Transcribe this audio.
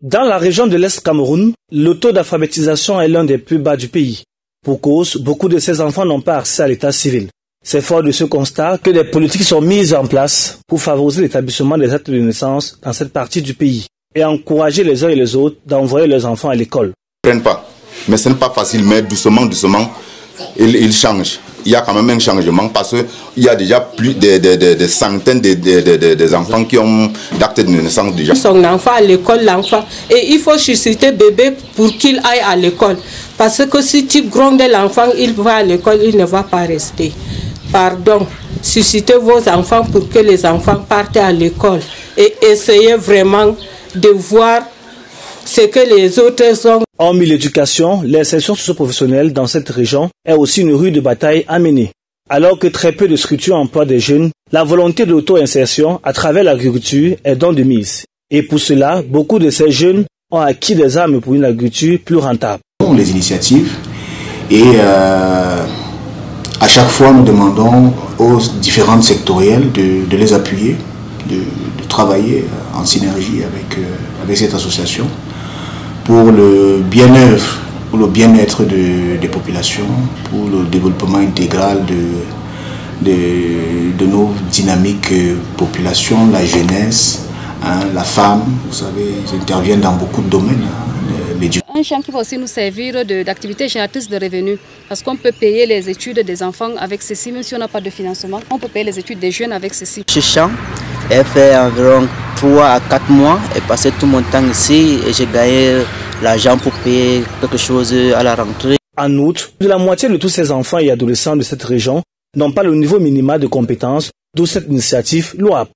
Dans la région de l'Est Cameroun, le taux d'alphabétisation est l'un des plus bas du pays. Pour cause, beaucoup de ces enfants n'ont pas accès à l'état civil. C'est fort de ce constat que des politiques sont mises en place pour favoriser l'établissement des actes de naissance dans cette partie du pays et encourager les uns et les autres d'envoyer leurs enfants à l'école. Ils ne prennent pas, mais ce n'est pas facile, mais doucement, ils changent. Il y a quand même un changement parce qu'il y a déjà plus de centaines des enfants qui ont d'actes de naissance déjà. Son enfant à l'école, l'enfant, et il faut susciter bébé pour qu'il aille à l'école. Parce que si tu grondes l'enfant, il va à l'école, il ne va pas rester. Pardon, suscitez vos enfants pour que les enfants partent à l'école et essayez vraiment de voir ce que les autres ont. Hormis l'éducation, l'insertion socio-professionnelle dans cette région est aussi une rue de bataille à mener. Alors que très peu de structures emploient des jeunes, la volonté de l'auto-insertion à travers l'agriculture est don de mise. Et pour cela, beaucoup de ces jeunes ont acquis des armes pour une agriculture plus rentable. Les initiatives et à chaque fois nous demandons aux différentes sectorielles de les appuyer, de travailler en synergie avec cette association pour le bien-être, pour le bien-être des populations, pour le développement intégral de nos dynamiques populations, la jeunesse, la femme, vous savez, ils interviennent dans beaucoup de domaines. Un champ qui va aussi nous servir d'activité génératrice de revenus, parce qu'on peut payer les études des enfants avec ceci, même si on n'a pas de financement, on peut payer les études des jeunes avec ceci. Ce champ, elle fait environ 3 à 4 mois, et passé tout mon temps ici et j'ai gagné l'argent pour payer quelque chose à la rentrée. En outre, de la moitié de tous ces enfants et adolescents de cette région n'ont pas le niveau minimal de compétences, d'où cette initiative louable.